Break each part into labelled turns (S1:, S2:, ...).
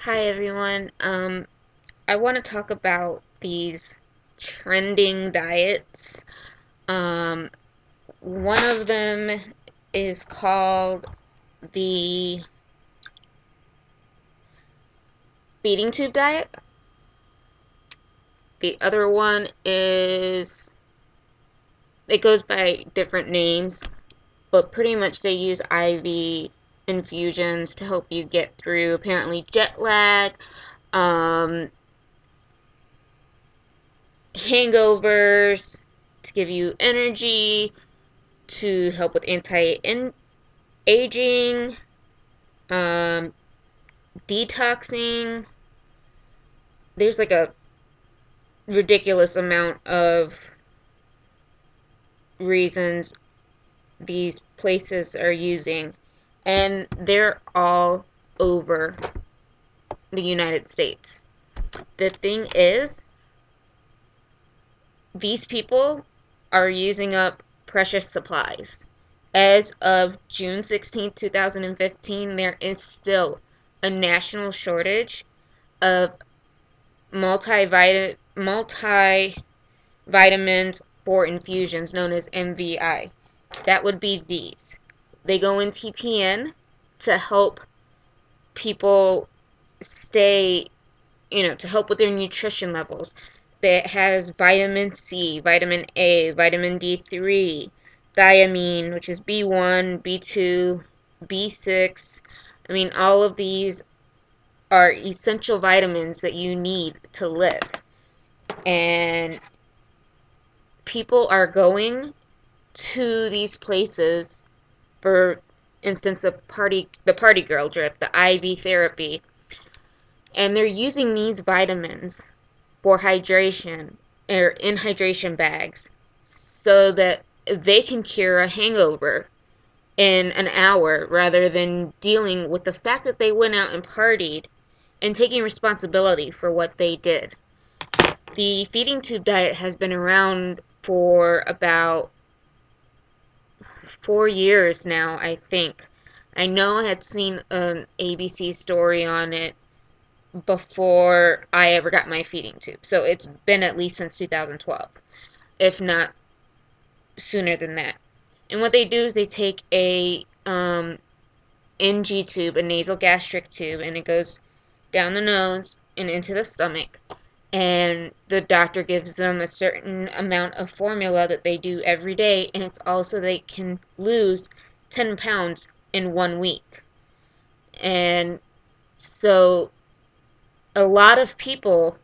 S1: Hi everyone. I want to talk about these trending diets. Um, One of them is called the feeding tube diet. The other one is, it goes by different names, but pretty much they use IV infusions to help you get through apparently jet lag, um, hangovers, to give you energy, to help with anti-aging, um, detoxing. There's like a ridiculous amount of reasons these places are using, and they're all over the United States. The thing is, these people are using up precious supplies. As of June 16th, 2015, there is still a national shortage of multivitamins for infusions known as MVI. That would be these. They go in TPN to help people stay, to help with their nutrition levels. That has vitamin C, vitamin A, vitamin D3, thiamine, which is B1, B2, B6. I mean, all of these are essential vitamins that you need to live. And people are going to these places, for instance, the party girl drip, the IV therapy, and they're using these vitamins for hydration, or in hydration bags, so that they can cure a hangover in an hour rather than dealing with the fact that they went out and partied and taking responsibility for what they did. The feeding tube diet has been around for about 4 years now, I think. I know I had seen an ABC story on it before I ever got my feeding tube. So it's been at least since 2012, if not sooner than that. And what they do is they take a NG tube, a nasal gastric tube, and it goes down the nose and into the stomach. And the doctor gives them a certain amount of formula that they do every day, and it's also they can lose 10 pounds in 1 week. And so a lot of people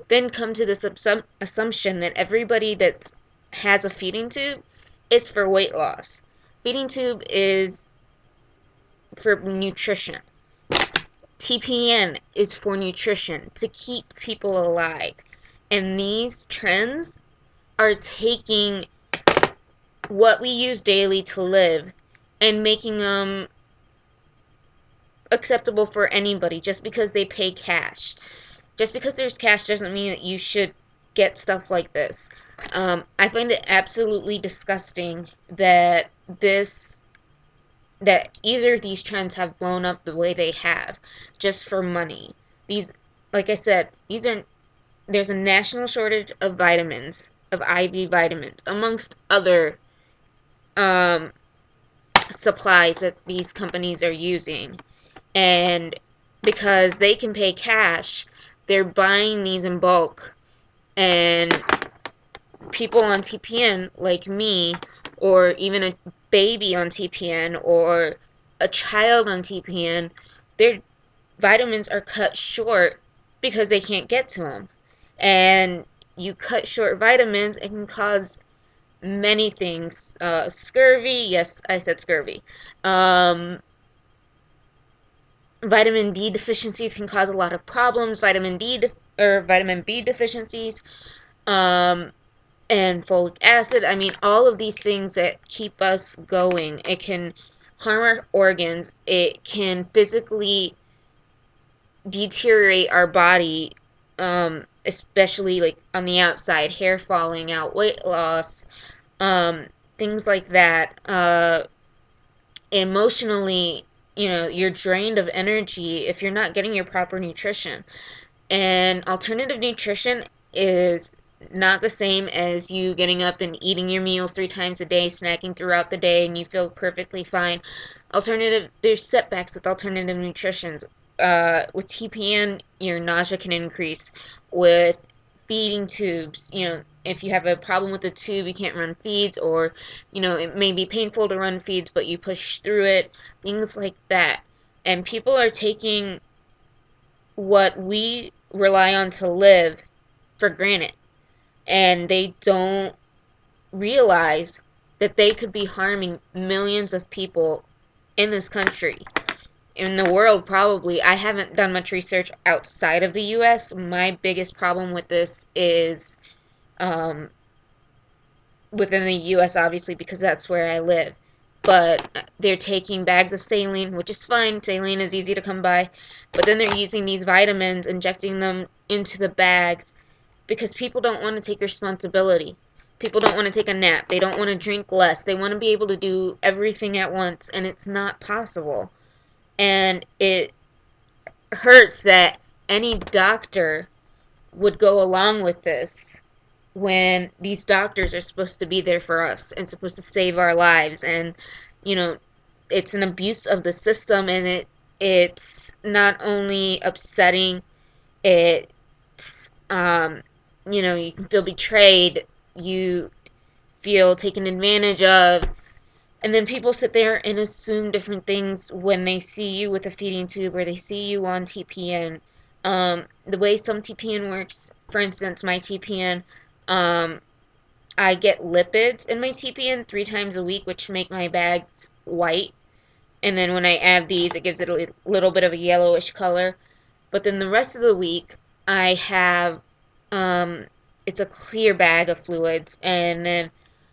S1: then come to this assumption that everybody that has a feeding tube is for weight loss. Feeding tube is for nutrition. TPN is for nutrition, to keep people alive. And these trends are taking what we use daily to live and making them acceptable for anybody just because they pay cash. Just because there's cash doesn't mean that you should get stuff like this. I find it absolutely disgusting that either of these trends have blown up the way they have, just for money. These, like I said, there's a national shortage of vitamins, of IV vitamins, amongst other um, supplies that these companies are using. And because they can pay cash, they're buying these in bulk. And people on TPN like me, or even a baby on TPN, or a child on TPN, their vitamins are cut short because they can't get to them. And you cut short vitamins, it can cause many things. Scurvy, yes, I said scurvy. Vitamin D deficiencies can cause a lot of problems. Vitamin B deficiencies, and folic acid. I mean, all of these things that keep us going. It can harm our organs. It can physically deteriorate our body, especially like on the outside, hair falling out, weight loss, things like that. Emotionally, you're drained of energy if you're not getting your proper nutrition. And alternative nutrition is not the same as you getting up and eating your meals 3 times a day, snacking throughout the day, and you feel perfectly fine. There's setbacks with alternative nutrition. With TPN, your nausea can increase. With feeding tubes, if you have a problem with the tube, you can't run feeds, or, it may be painful to run feeds, but you push through it, things like that. And people are taking what we rely on to live for granted, and they don't realize that they could be harming millions of people in this country, in the world probably. I haven't done much research outside of the US. My biggest problem with this is um, within the US, obviously, because that's where I live. But they're taking bags of saline, which is fine. Saline is easy to come by. But then they're using these vitamins, injecting them into the bags because people don't want to take responsibility. People don't want to take a nap. They don't want to drink less. They want to be able to do everything at once, and it's not possible. And it hurts that any doctor would go along with this when these doctors are supposed to be there for us and supposed to save our lives. And you know it's an abuse of the system, and it's not only upsetting, it's you can feel betrayed, you feel taken advantage of. And then people sit there and assume different things when they see you with a feeding tube or they see you on TPN. The way some TPN works, for instance, my TPN, um, I get lipids in my TPN 3 times a week, which make my bags white. And then when I add these, it gives it a little bit of a yellowish color. But then the rest of the week, I have, um, it's a clear bag of fluids, and then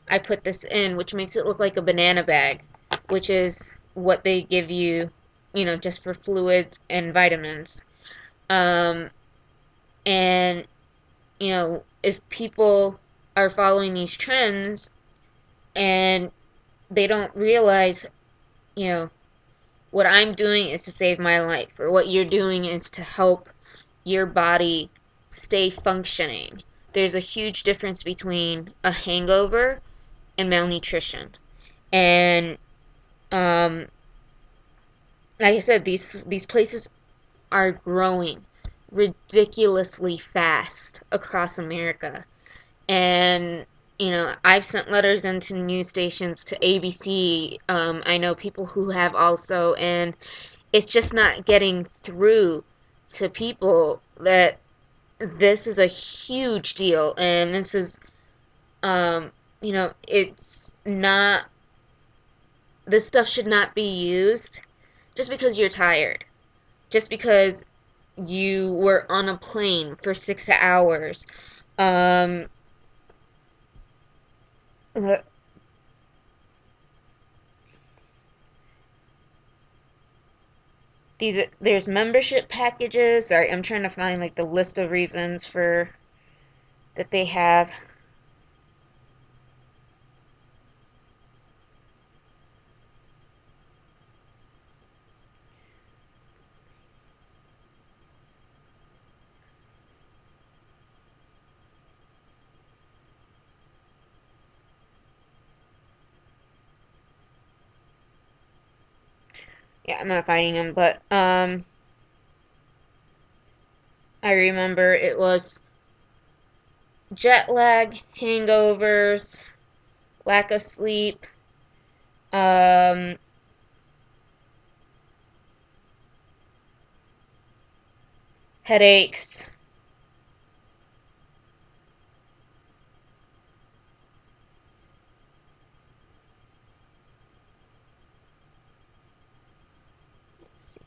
S1: I put this in, which makes it look like a banana bag, which is what they give you, just for fluids and vitamins. Um, and, if people are following these trends and they don't realize, you know, what I'm doing is to save my life, or what you're doing is to help your body stay functioning. There's a huge difference between a hangover and malnutrition. And um, like I said, these places are growing ridiculously fast across America. And I've sent letters into news stations, to ABC. I know people who have also, and it's just not getting through to people that this is a huge deal, and this is, it's not, this stuff should not be used just because you're tired, just because you were on a plane for 6 hours. Um, uh, there's membership packages. Sorry, I'm trying to find like the list of reasons for that they have. Yeah, I'm not finding them, but I remember it was jet lag, hangovers, lack of sleep, um, headaches. Let's see.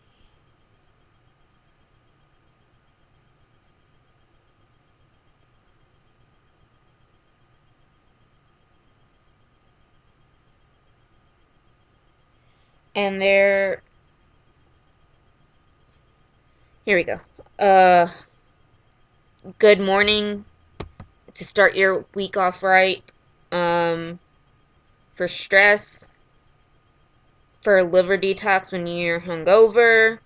S1: And they're, here we go. Uh, Good morning to start your week off right. Um, for stress, for liver detox when you're hungover.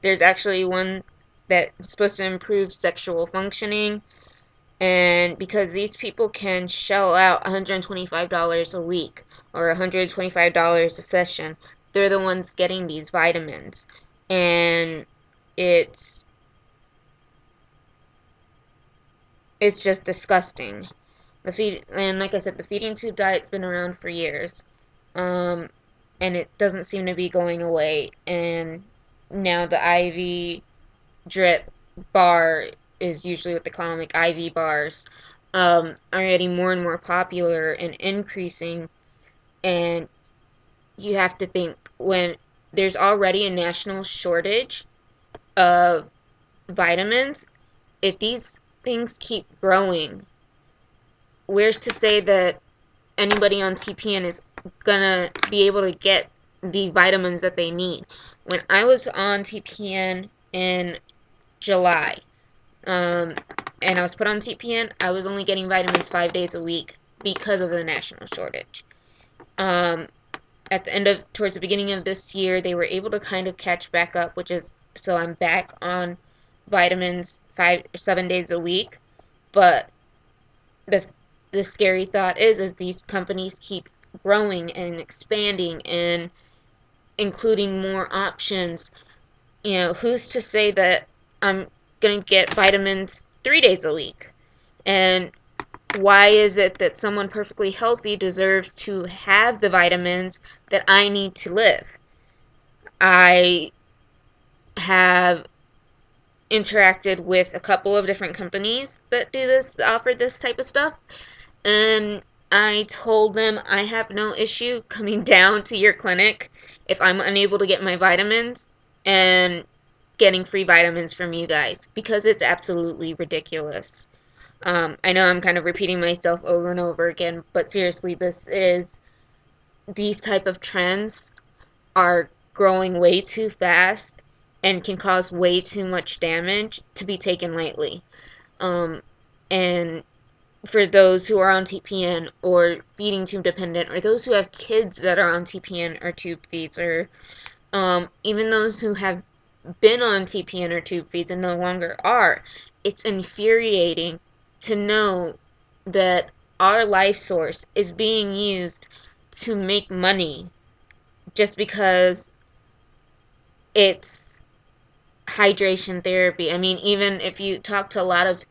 S1: There's actually one that's supposed to improve sexual functioning. And because these people can shell out $125 a week or $125 a session, they're the ones getting these vitamins. And it's just disgusting. And like I said, the feeding tube diet's been around for years. And it doesn't seem to be going away. And now the IV drip bar is usually what they call them, like IV bars, are getting more and more popular and increasing. And you have to think, when there's already a national shortage of vitamins, if these things keep growing, where's to say that anybody on TPN is gonna be able to get the vitamins that they need? When I was on TPN in July, and I was put on TPN, I was only getting vitamins 5 days a week because of the national shortage. At the towards the beginning of this year, they were able to kind of catch back up, so I'm back on vitamins 7 days a week. But the scary thought is these companies keep growing and expanding and including more options. Who's to say that I'm going to get vitamins 3 days a week? And why is it that someone perfectly healthy deserves to have the vitamins that I need to live? I have interacted with a couple of different companies that offer this type of stuff, and I told them I have no issue coming down to your clinic if I'm unable to get my vitamins and getting free vitamins from you guys, because it's absolutely ridiculous. I know I'm kind of repeating myself over and over again, but seriously, these type of trends are growing way too fast and can cause way too much damage to be taken lightly. And for those who are on TPN or feeding tube dependent, or those who have kids that are on TPN or tube feeds, or even those who have been on TPN or tube feeds and no longer are, it's infuriating to know that our life source is being used to make money just because it's hydration therapy. I mean, even if you talk to a lot of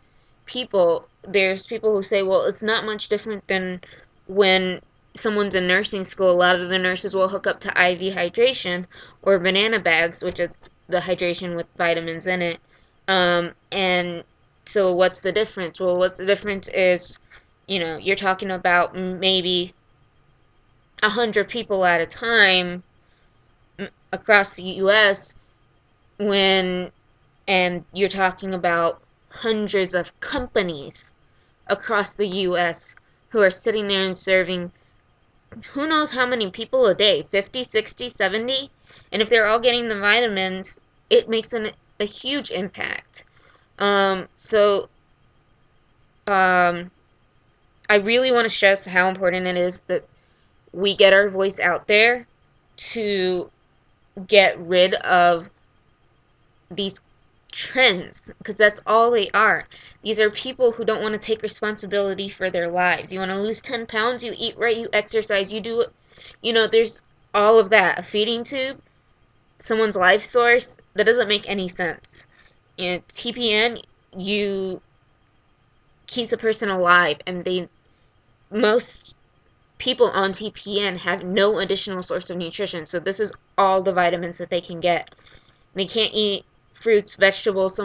S1: people, there's people who say, well, it's not much different than when someone's in nursing school. A lot of the nurses will hook up to IV hydration or banana bags, which is the hydration with vitamins in it. And so what's the difference? Well, what's the difference is, you're talking about maybe 100 people at a time across the U.S. and you're talking about hundreds of companies across the U.S. who are sitting there and serving who knows how many people a day, 50, 60, 70? And if they're all getting the vitamins, it makes a huge impact. So I really want to stress how important it is that we get our voice out there to get rid of these trends, because that's all they are. These are people who don't want to take responsibility for their lives. You want to lose 10 pounds, you eat right, you exercise, you do it. There's all of that. A feeding tube, someone's life source, that doesn't make any sense. TPN, you keeps a person alive, and most people on TPN have no additional source of nutrition, so this is all the vitamins that they can get. They can't eat fruits, vegetables.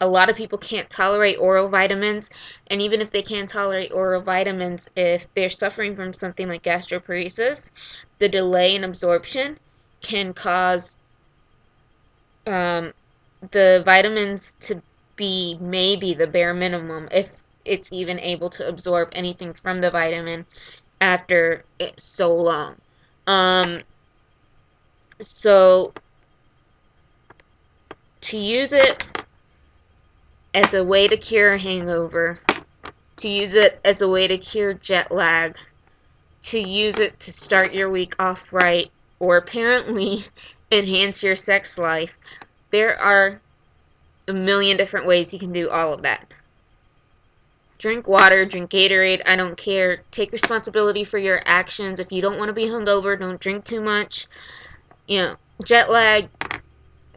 S1: A lot of people can't tolerate oral vitamins, and even if they can tolerate oral vitamins, if they're suffering from something like gastroparesis, the delay in absorption can cause the vitamins to be maybe the bare minimum, if it's even able to absorb anything from the vitamin after it's so long. So to use it as a way to cure a hangover, to use it as a way to cure jet lag, to use it to start your week off right or apparently enhance your sex life, there are a million different ways you can do all of that. Drink water, drink Gatorade, I don't care. Take responsibility for your actions. If you don't want to be hungover, don't drink too much. Jet lag,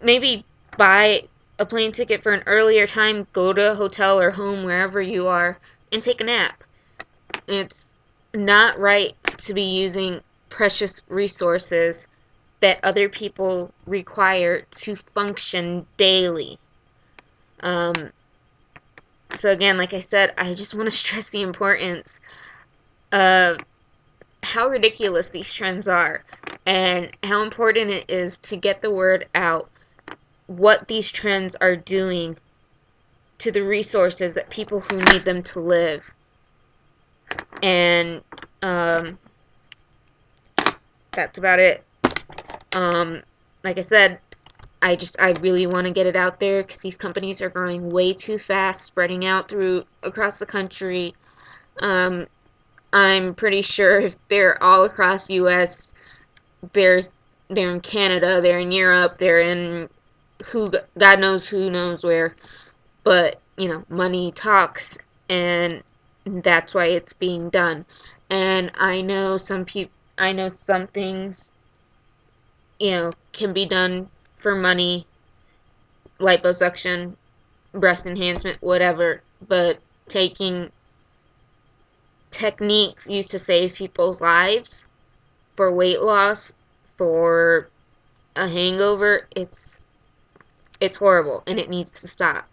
S1: maybe buy a plane ticket for an earlier time, go to a hotel or home, wherever you are, and take a nap. It's not right to be using precious resources that other people require to function daily. So again, like I said, I just want to stress the importance of how ridiculous these trends are and how important it is to get the word out what these trends are doing to the resources that people who need them to live. And that's about it. Like I said, I really want to get it out there because these companies are growing way too fast, spreading out across the country. I'm pretty sure if they're all across U.S., they're in Canada, they're in Europe, they're in God knows who knows where. But money talks, and that's why it's being done. And I know some things can be done for money, liposuction, breast enhancement, whatever, but taking techniques used to save people's lives for weight loss, for a hangover, it's horrible and it needs to stop.